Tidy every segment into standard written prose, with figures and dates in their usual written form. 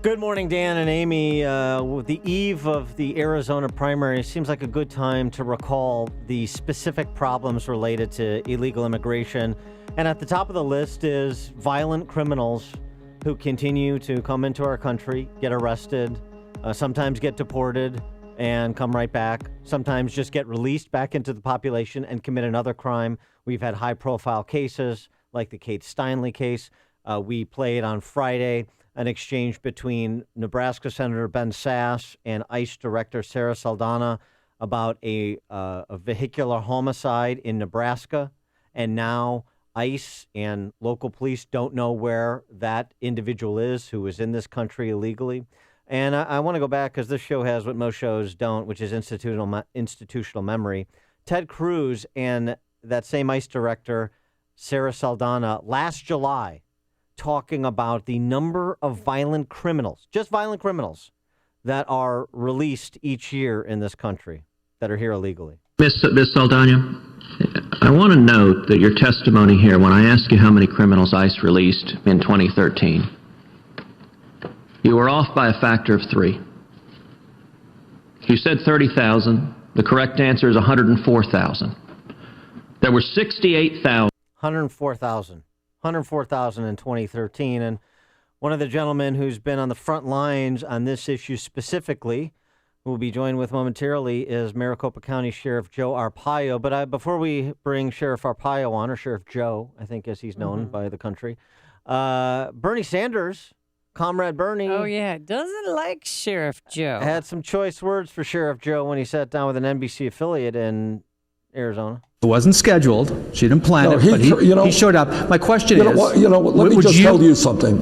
Good morning, Dan and Amy. With the eve of the Arizona primary, it seems like a good time to recall the specific problems related to illegal immigration. And at the top of the list is violent criminals who continue to come into our country, get arrested, sometimes get deported and come right back, sometimes just get released back into the population and commit another crime. We've had high-profile cases like the Kate Steinle case. We played on Friday an exchange between Nebraska Senator Ben Sasse and ICE Director Sarah Saldana about a vehicular homicide in Nebraska. And now ICE and local police don't know where that individual is who is in this country illegally. And I want to go back because this show has what most shows don't, which is institutional memory. Ted Cruz and that same ICE Director, Sarah Saldana, last July, talking about the number of violent criminals, just violent criminals, that are released each year in this country that are here illegally. Ms. Saldana, I want to note that your testimony here, when I ask you how many criminals ICE released in 2013, you were off by a factor of 3. You said 30,000. The correct answer is 104,000. There were 68,000. 104,000. 104,000 in 2013. And one of the gentlemen who's been on the front lines on this issue specifically, who will be joined with momentarily, is Maricopa County Sheriff Joe Arpaio. But before we bring Sheriff Arpaio on, or Sheriff Joe, I think as he's known by the country, Bernie Sanders, Comrade Bernie. Oh, yeah. Doesn't like Sheriff Joe. Had some choice words for Sheriff Joe when he sat down with an NBC affiliate in Arizona. It wasn't scheduled. She didn't plan it, but he showed up. My question is... let me just tell you something.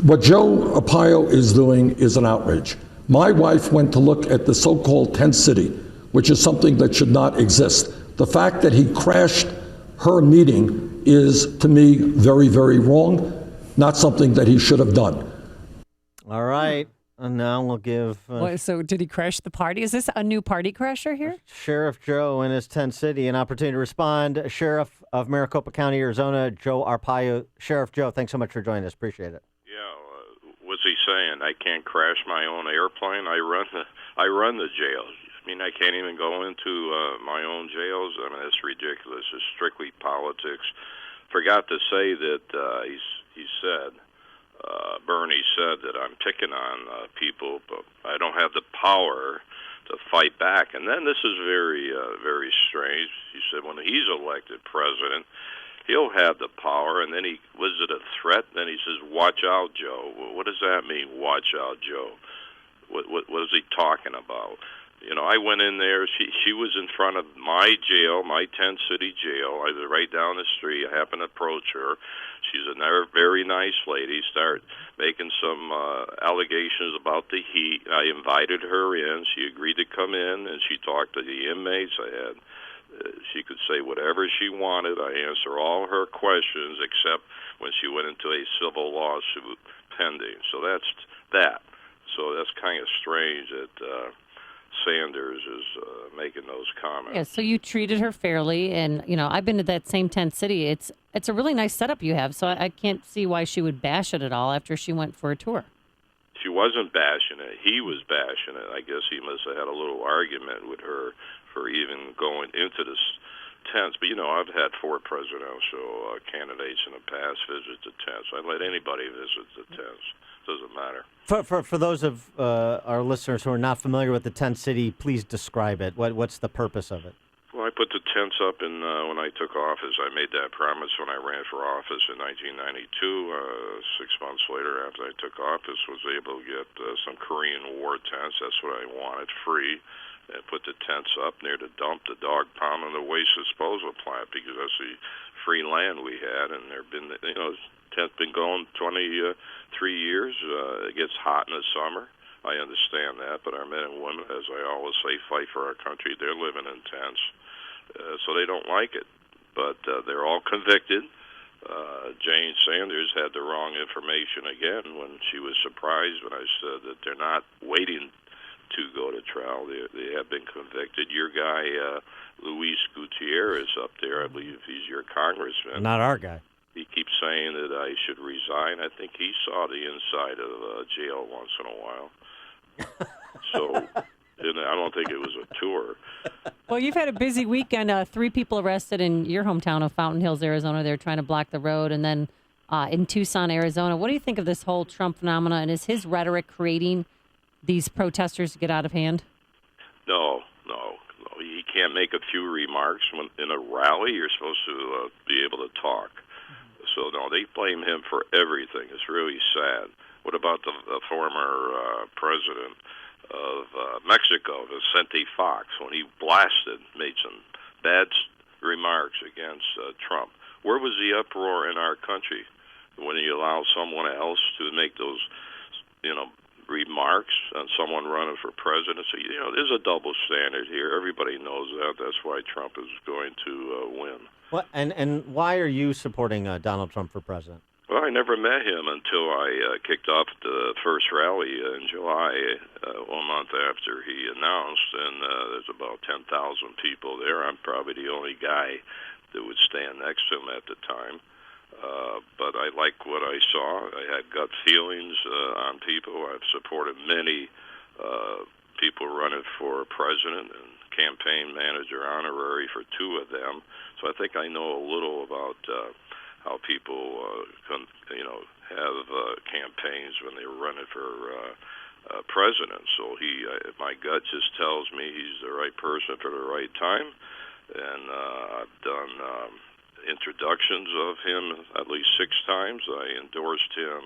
What Joe Arpaio is doing is an outrage. My wife went to look at the so-called tent city, which is something that should not exist. The fact that he crashed her meeting is, to me, very, very wrong, not something that he should have done. All right. And now we'll give... so did he crash the party? Is this a new party crasher here? Sheriff Joe in his tent city an opportunity to respond. Sheriff of Maricopa County, Arizona, Joe Arpaio. Sheriff Joe, thanks so much for joining us. Appreciate it. Yeah, what's he saying? I can't crash my own airplane? I run the jails. I mean, I can't even go into my own jails. I mean, that's ridiculous. It's strictly politics. Forgot to say that he said... Bernie said that I'm picking on people, but I don't have the power to fight back. And then this is very, very strange. He said when he's elected president, he'll have the power. And then was it a threat? Then he says, "Watch out, Joe." Well, what does that mean? Watch out, Joe. What is he talking about? I went in there. She was in front of my jail, my tent city jail. I was right down the street. I happened to approach her. She's a very nice lady. Start making some allegations about the heat. I invited her in. She agreed to come in, and she talked to the inmates. She could say whatever she wanted. I answer all her questions, except when she went into a civil lawsuit pending. So that's that. So that's kind of strange that Sanders is making those comments. Yeah, so you treated her fairly, and I've been to that same tent city. It's a really nice setup you have, so I can't see why she would bash it at all after she went for a tour. She wasn't bashing it. He was bashing it. I guess he must have had a little argument with her for even going into this tents. But I've had 4 presidential candidates in the past visit the tents. I'd let anybody visit the tents. Doesn't matter. For those of our listeners who are not familiar with the tent city, please describe it. What's the purpose of it? Well, I put the tents up when I took office. I made that promise when I ran for office in 1992. 6 months later, after I took office, was able to get some Korean War tents. That's what I wanted, free. And put the tents up near the dump, the dog pound, and the waste disposal plant, because that's the free land we had. And there've been, tent's been going 23 years. It gets hot in the summer. I understand that, but our men and women, as I always say, fight for our country. They're living in tents, so they don't like it. But they're all convicted. Jane Sanders had the wrong information again when she was surprised when I said that they're not waiting to go to trial. They have been convicted. Your guy, Luis Gutierrez, up there, I believe he's your congressman. Not our guy. He keeps saying that I should resign. I think he saw the inside of jail once in a while. So I don't think it was a tour. Well, you've had a busy weekend. 3 people arrested in your hometown of Fountain Hills, Arizona. They're trying to block the road. And then in Tucson, Arizona. What do you think of this whole Trump phenomena? And is his rhetoric creating these protesters to get out of hand? No. He can't make a few remarks. When in a rally, you're supposed to be able to talk. So, no, they blame him for everything. It's really sad. What about the former president of Mexico, Vicente Fox, when he made some bad remarks against Trump? Where was the uproar in our country when he allowed someone else to make those, remarks on someone running for presidency? There's a double standard here. Everybody knows that. That's why Trump is going to win. What and why are you supporting Donald Trump for president? Well, I never met him until I kicked off the first rally in July, 1 month after he announced, and there's about 10,000 people there. I'm probably the only guy that would stand next to him at the time. But I like what I saw. I had gut feelings on people. I've supported many people running for president and campaign manager honorary for 2 of them. So I think I know a little about how people have campaigns when they were running for president. So my gut just tells me he's the right person for the right time. And I've done introductions of him at least 6 times. I endorsed him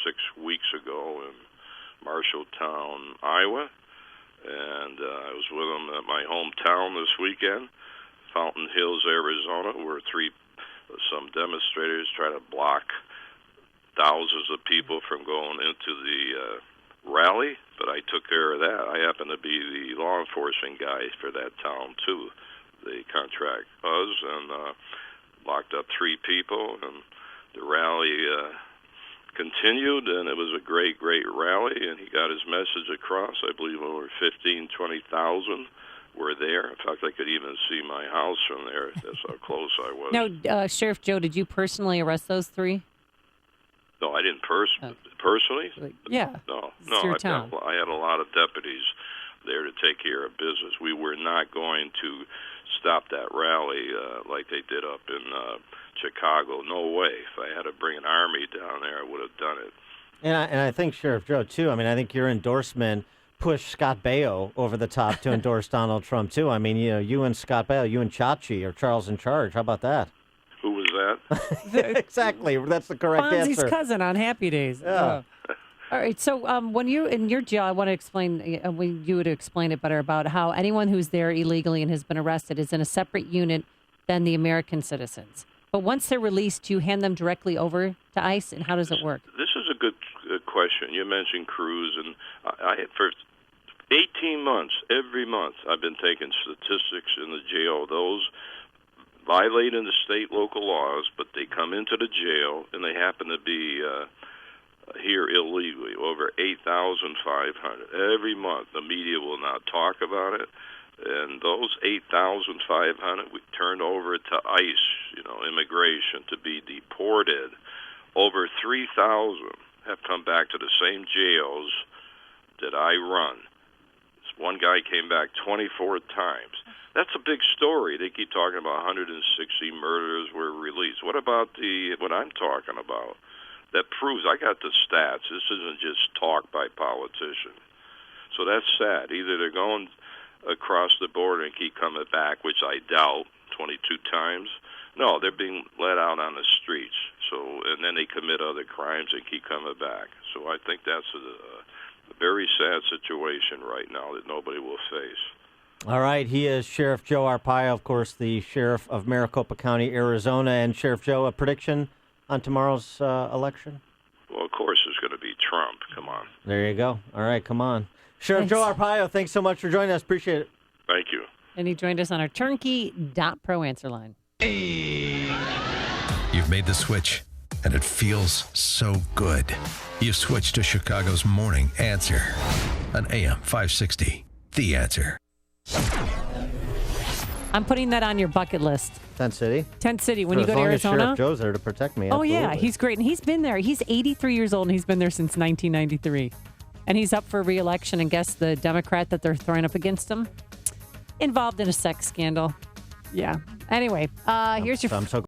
6 weeks ago in Marshalltown, Iowa, and I was with him at my hometown this weekend, Fountain Hills, Arizona, where some demonstrators try to block thousands of people from going into the rally, but I took care of that. I happen to be the law enforcement guy for that town, too. They contract us, and locked up 3 people, and the rally continued, and it was a great, great rally, and he got his message across. I believe over 20,000 were there. In fact, I could even see my house from there. That's how close I was. Now, Sheriff Joe, did you personally arrest those 3? No, I didn't personally. Yeah. No. I had a lot of deputies there to take care of business. We were not going to stop that rally like they did up in Chicago. No way. If I had to bring an army down there, I would have done it. And I think, Sheriff Joe, too, I think your endorsement pushed Scott Baio over the top to endorse Donald Trump, too. I mean, you and Scott Baio, you and Chachi are Charles in charge. How about that? Who was that? Exactly. That's the correct answer. Fonzie's cousin on Happy Days. Yeah. All right. So when you in your jail, I want to explain. You would explain it better about how anyone who's there illegally and has been arrested is in a separate unit than the American citizens. But once they're released, you hand them directly over to ICE, and how does it work? This is a good question. You mentioned Cruz, and I for 18 months, every month, I've been taking statistics in the jail. Those violating the state local laws, but they come into the jail and they happen to be here illegally, over 8,500. Every month, the media will not talk about it. And those 8,500 we turned over to ICE, immigration, to be deported. Over 3,000 have come back to the same jails that I run. This one guy came back 24 times. That's a big story. They keep talking about 160 murders were released. What about what I'm talking about? That proves, I got the stats. This isn't just talk by politicians. So that's sad. Either they're going across the border and keep coming back, which I doubt, 22 times. No, they're being let out on the streets. And then they commit other crimes and keep coming back. So I think that's a very sad situation right now that nobody will face. All right. He is Sheriff Joe Arpaio, of course, the sheriff of Maricopa County, Arizona. And Sheriff Joe, a prediction on tomorrow's election? Well, of course, it's going to be Trump. Come on. There you go. All right, come on. Sheriff Joe Arpaio, thanks so much for joining us. Appreciate it. Thank you. And he joined us on our turnkey.pro answer line. Hey. You've made the switch, and it feels so good. You've switched to Chicago's Morning Answer on AM 560. The Answer. I'm putting that on your bucket list. Tent City? Tent City, when For you go as to long as Arizona. Sheriff Joe's there to protect me. Oh, yeah, absolutely. he's great. And he's been there. He's 83 years old, and he's been there since 1993. And he's up for re-election, and guess the Democrat that they're throwing up against him? Involved in a sex scandal. Yeah. Anyway, here's your... I'm so